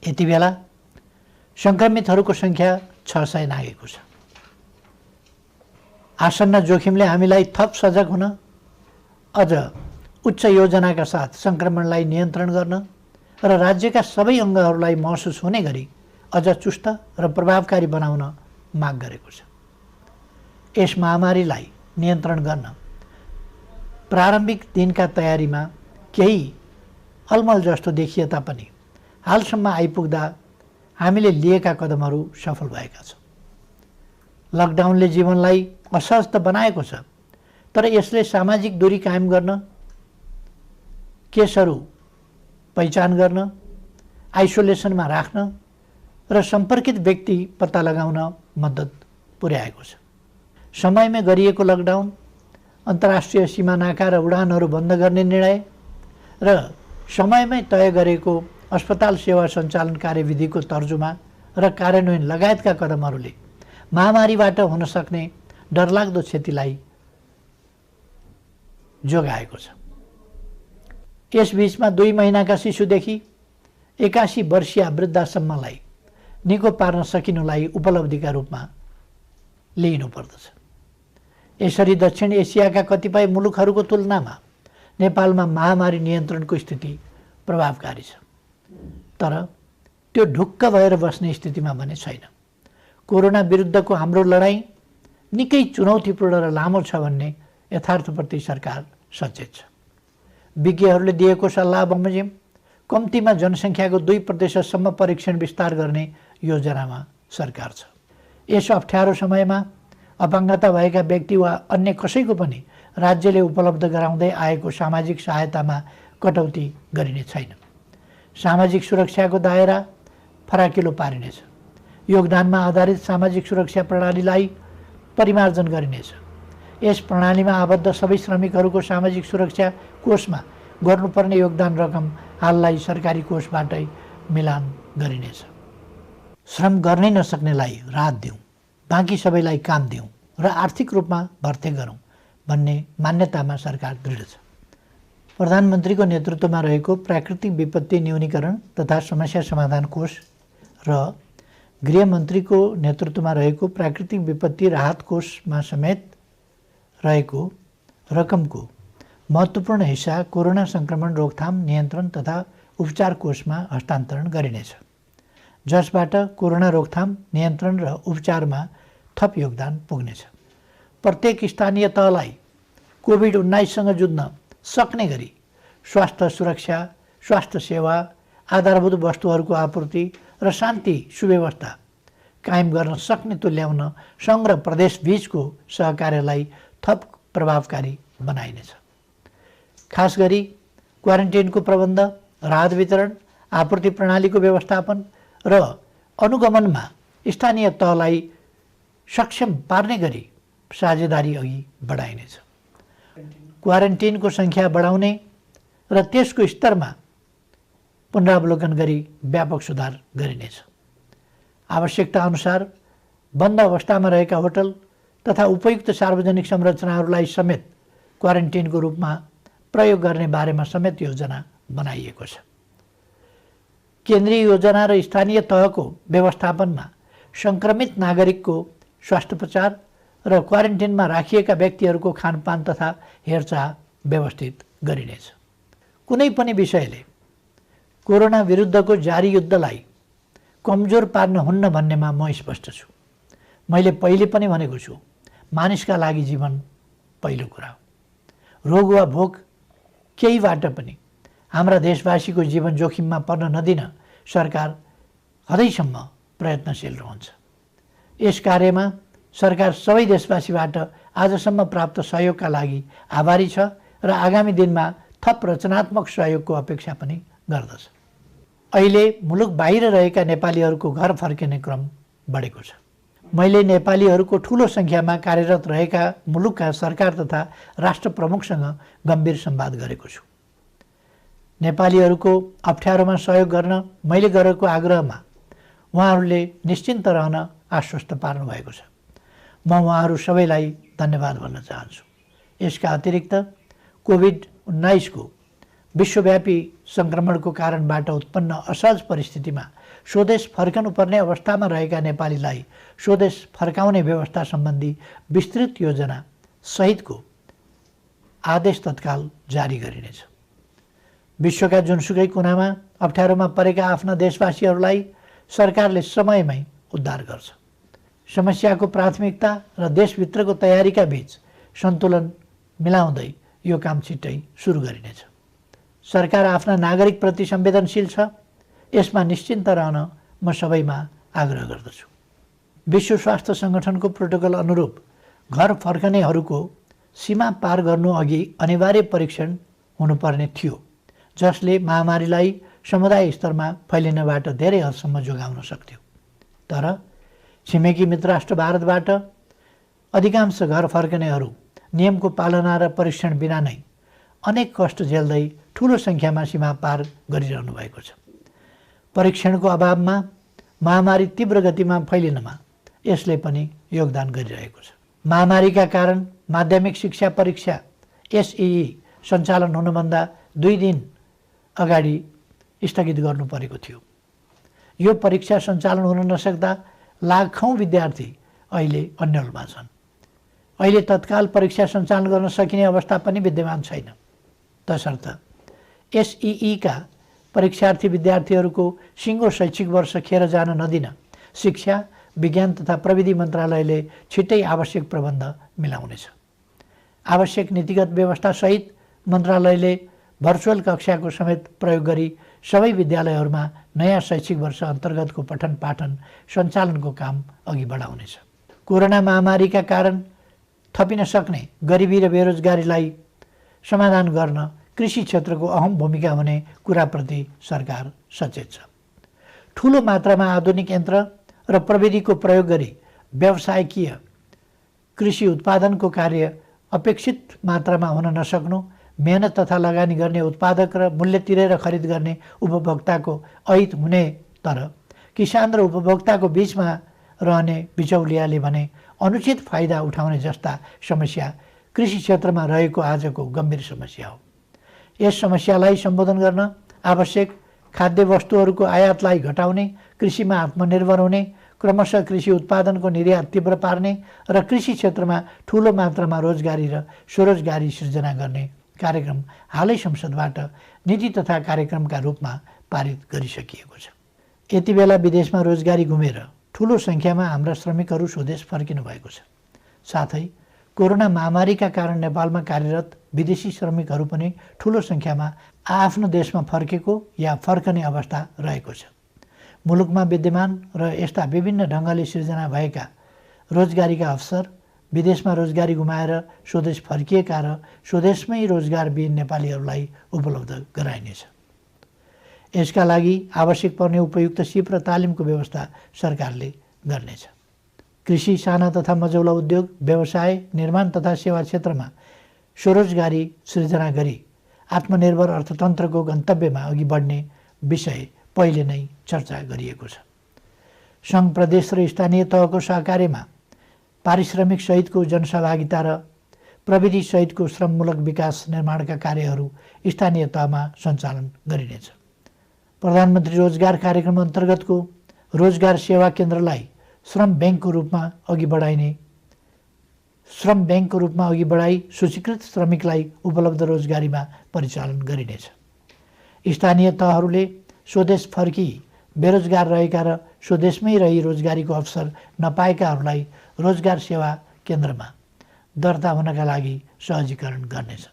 यति बेला सङ्क्रमितहरूको सङ्ख्या 600 नागेको छ। आसन्न जोखिमले हामीलाई थप सजग हुन, अझ उच्च योजनाका साथ सङ्क्रमणलाई नियन्त्रण गर्न र राज्यका सबै अङ्गहरूलाई महसुस हुने गरी अझ चुस्त र प्रभावकारी बनाउन माग गरेको छ। यस महामारीलाई नियन्त्रण गर्न प्रारम्भिक दिनका तयारीमा केही अलमल जस्तो देखिए तापनि हालसम्म आइपुग्दा हामीले लिएका कदमहरू सफल भएका छन्। लकडाउनले जीवनलाई असहज त बनाएको छ, तर यसले सामाजिक दूरी कायम गर्न, केसहरू पहिचान गर्न, आइसोलेसनमा राख्न र सम्पर्कित व्यक्ति पत्ता लगाउन मद्दत पुर्याएको छ। समयमै गरिएको लकडाउन, अन्तर्राष्ट्रिय सीमा नाका र उडानहरू बन्द गर्ने निर्णय र समयमै तय गरेको अस्पताल सेवा सञ्चालन कार्यविधिको तर्जुमा र कार्यान्वयन लगायतका कदमहरूले महामारीबाट हुन सक्ने डरलाग्दो क्षतिलाई जोगाएको छ। यसबीचमा 2 महिनाका शिशुदेखि 81 वर्षीय वृद्धासम्मलाई निको पार्न सकिनुलाई उपलब्धिका रूपमा लिइनुपर्दछ। यसरी दक्षिण एसियाका कतिपय मुलुकहरूको तुलनामा नेपालमा महामारी नियन्त्रणको स्थिति प्रभावकारी छ, तर त्यो ढुक्क भएर बस्ने स्थितिमा भने छैन। कोरोना विरुद्धको हाम्रो लडाईँ निकै चुनौतीपूर्ण र लामो छ भन्ने यथार्थप्रति सरकार सचेत छ। विज्ञहरूले दिएको सल्लाह बमोजिम कम्तीमा जनसङ्ख्याको 2% परीक्षण विस्तार गर्ने योजनामा सरकार छ। यस अप्ठ्यारो समयमा अपाङ्गता भएका व्यक्ति वा अन्य कसैको पनि राज्यले उपलब्ध गराउँदै आएको सामाजिक सहायतामा कटौती गरिने छैन। सामाजिक सुरक्षाको दायरा फराकिलो पारिनेछ। योगदानमा आधारित सामाजिक सुरक्षा प्रणालीलाई परिमार्जन गरिनेछ। यस प्रणालीमा आबद्ध सबै श्रमिकहरूको सामाजिक सुरक्षा कोषमा गर्नुपर्ने योगदान रकम हाललाई सरकारी कोषबाटै मिलान गरिनेछ। श्रम गर्नै नसक्नेलाई राहत दिउँ, बाँकी सबैलाई काम दिउँ र आर्थिक रूपमा भर्ते गरौँ भन्ने मान्यतामा सरकार दृढ छ। प्रधानमन्त्रीको नेतृत्वमा रहेको प्राकृतिक विपत्ति न्यूनीकरण तथा समस्या समाधान कोष र गृहमन्त्रीको नेतृत्वमा रहेको प्राकृतिक विपत्ति राहत कोषमा समेत रहेको रकमको महत्त्वपूर्ण हिस्सा कोरोना सङ्क्रमण रोकथाम नियन्त्रण तथा उपचार कोषमा हस्तान्तरण गरिनेछ, जसबाट कोरोना रोकथाम नियन्त्रण र उपचारमा थप योगदान पुग्नेछ। प्रत्येक स्थानीय तहलाई कोभिड-19सँग जुझ्न सक्ने गरी स्वास्थ्य सुरक्षा, स्वास्थ्य सेवा, आधारभूत वस्तुहरूको आपूर्ति र शान्ति सुव्यवस्था कायम गर्न सक्ने तुल्याउन सङ्घ र प्रदेश बीचको सहकार्यलाई थप प्रभावकारी बनाइनेछ। खास गरी क्वारेन्टाइनको प्रबन्ध, राहत वितरण, आपूर्ति प्रणालीको व्यवस्थापन र अनुगमनमा स्थानीय तहलाई सक्षम पार्ने गरी साझेदारी अघि बढाइनेछ। क्वारेन्टाइनको सङ्ख्या बढाउने र त्यसको स्तरमा पुनरावलोकन गरी व्यापक सुधार गरिनेछ। आवश्यकता अनुसार बन्द अवस्थामा रहेका होटल तथा उपयुक्त सार्वजनिक संरचनाहरूलाई समेत क्वारेन्टाइनको रूपमा प्रयोग गर्ने बारेमा समेत योजना बनाइएको छ। केन्द्रीय योजना र स्थानीय तहको व्यवस्थापनमा सङ्क्रमित नागरिकको स्वास्थ्योपचार र क्वारेन्टाइनमा राखिएका व्यक्तिहरूको खानपान तथा हेरचाह व्यवस्थित गरिनेछ। कुनै पनि विषयले कोरोना विरुद्धको जारी युद्धलाई कमजोर पार्न हुन्न भन्नेमा म स्पष्ट छु। मैले पहिले पनि भनेको छु, मानिसका लागि जीवन पहिलो कुरा हो। रोग वा भोग केहीबाट पनि हाम्रा देशवासीको जीवन जोखिममा पर्न नदिन सरकार हदैसम्म प्रयत्नशील रहन्छ। यस कार्यमा सरकार सबै देशवासीबाट आजसम्म प्राप्त सहयोगका लागि आभारी छ र आगामी दिनमा थप रचनात्मक सहयोगको अपेक्षा पनि गर्दछ। अहिले मुलुक बाहिर रहेका नेपालीहरूको घर फर्किने क्रम बढेको छ। मैले नेपालीहरूको ठुलो सङ्ख्यामा कार्यरत रहेका मुलुकका सरकार तथा राष्ट्र प्रमुखसँग गम्भीर संवाद गरेको छु। नेपालीहरूको अप्ठ्यारोमा सहयोग गर्न मैले गरेको आग्रहमा उहाँहरूले निश्चिन्त रहन आश्वस्त पार्नु भएको छ। म उहाँहरू सबैलाई धन्यवाद भन्न चाहन्छु। यसका अतिरिक्त कोभिड-19को विश्वव्यापी सङ्क्रमणको कारणबाट उत्पन्न असहज परिस्थितिमा स्वदेश फर्कनुपर्ने अवस्थामा रहेका नेपालीलाई स्वदेश फर्काउने व्यवस्था सम्बन्धी विस्तृत योजना सहितको आदेश तत्काल जारी गरिनेछ। विश्वका जुनसुकै कुनामा अप्ठ्यारोमा परेका आफ्ना देशवासीहरूलाई सरकारले समयमै उद्धार गर्छ। समस्याको प्राथमिकता र देशभित्रको तयारीका बीच सन्तुलन मिलाउँदै यो काम छिट्टै सुरु गरिनेछ। सरकार आफ्ना नागरिकप्रति संवेदनशील छ, यसमा निश्चिन्त रहन म सबैमा आग्रह गर्दछु। विश्व स्वास्थ्य सङ्गठनको प्रोटोकल अनुरूप घर फर्कनेहरूको सीमा पार गर्नु अघि अनिवार्य परीक्षण हुनुपर्ने थियो, जसले महामारीलाई समुदाय स्तरमा फैलिनबाट धेरै हदसम्म जोगाउन सक्थ्यो। तर छिमेकी मित्र राष्ट्र भारतबाट अधिकांश घर फर्कनेहरू नियमको पालना र परीक्षण बिना नै अनेक कष्ट झेल्दै ठुलो सङ्ख्यामा सीमा पार गरिरहनु भएको छ। परीक्षणको अभावमा महामारी तीव्र गतिमा फैलिनमा यसले पनि योगदान गरिरहेको छ। महामारीका कारण माध्यमिक शिक्षा परीक्षा एसईई सञ्चालन हुनुभन्दा 2 दिन अगाडि स्थगित गर्नु परेको थियो। यो परीक्षा सञ्चालन हुन नसक्दा लाखौँ विद्यार्थी अहिले अन्यलमा छन्। अहिले तत्काल परीक्षा सञ्चालन गर्न सकिने अवस्था पनि विद्यमान छैन। तसर्थ एसईईका परीक्षार्थी विद्यार्थीहरूको सिङ्गो शैक्षिक वर्ष खेर जान नदिन शिक्षा, विज्ञान तथा प्रविधि मन्त्रालयले छिट्टै आवश्यक प्रबन्ध मिलाउनेछ। आवश्यक नीतिगत व्यवस्थासहित मन्त्रालयले भर्चुअल कक्षाको समेत प्रयोग गरी सबै विद्यालयहरूमा नयाँ शैक्षिक वर्ष अन्तर्गतको पठन पाठन सञ्चालनको काम अघि बढाउनेछ। कोरोना महामारीका कारण थपिन सक्ने गरिबी र बेरोजगारीलाई समाधान गर्न कृषि क्षेत्रको अहम भूमिका हुने कुराप्रति सरकार सचेत छ। ठुलो मात्रामा आधुनिक यन्त्र र प्रविधिको प्रयोग गरी व्यावसायिकीय कृषि उत्पादनको कार्य अपेक्षित मात्रामा हुन नसक्नु, मेहनत तथा लगानी गर्ने उत्पादक र मूल्य तिरेर खरिद गर्ने उपभोक्ताको अहित हुने, तर किसान र उपभोक्ताको बीचमा रहने बिचौलियाले भने अनुचित फाइदा उठाउने जस्ता समस्या कृषि क्षेत्रमा रहेको आजको गम्भीर समस्या हो। यस समस्यालाई सम्बोधन गर्न आवश्यक खाद्य वस्तुहरूको आयातलाई घटाउने, कृषिमा आत्मनिर्भर हुने, क्रमशः कृषि उत्पादनको निर्यात तीव्र पार्ने र कृषि क्षेत्रमा ठुलो मात्रामा रोजगारी र स्वरोजगारी सृजना गर्ने कार्यक्रम हालै संसदबाट नीति तथा कार्यक्रमका रूपमा पारित गरिसकिएको छ। यति बेला विदेशमा रोजगारी गुमेर ठुलो सङ्ख्यामा हाम्रा श्रमिकहरू स्वदेश फर्किनु भएको छ। साथै कोरोना महामारीका कारण नेपालमा कार्यरत विदेशी श्रमिकहरू पनि ठुलो सङ्ख्यामा आफ्नो देशमा फर्केको या फर्कने अवस्था रहेको छ। मुलुकमा विद्यमान र यस्ता विभिन्न ढङ्गले सृजना भएका रोजगारीका अवसर, विदेशमा रोजगारी गुमाएर स्वदेश फर्किएका र स्वदेशमै रोजगारविहीन नेपालीहरूलाई उपलब्ध गराइनेछ। यसका लागि आवश्यक पर्ने उपयुक्त सिप र तालिमको व्यवस्था सरकारले गर्नेछ। कृषि, साना तथा मझौला उद्योग, व्यवसाय, निर्माण तथा सेवा क्षेत्रमा स्वरोजगारी सृजना गरी आत्मनिर्भर अर्थतन्त्रको गन्तव्यमा अघि बढ्ने विषय पहिले नै चर्चा गरिएको छ। सङ्घ, प्रदेश र स्थानीय तहको सहकार्यमा पारिश्रमिक सहितको जनसहभागिता र प्रविधि सहितको श्रममूलक विकास निर्माणका कार्यहरू स्थानीय तहमा सञ्चालन गरिनेछ। प्रधानमन्त्री रोजगार कार्यक्रम अन्तर्गतको रोजगार सेवा केन्द्रलाई श्रम ब्याङ्कको रूपमा अघि बढाई सूचीकृत श्रमिकलाई उपलब्ध रोजगारीमा परिचालन गरिनेछ। स्थानीय तहहरूले स्वदेश फर्की बेरोजगार रहेका र स्वदेशमै रही रोजगारीको अवसर नपाएकाहरूलाई रोजगार सेवा केन्द्रमा दर्ता हुनका लागि सहजीकरण गर्नेछ।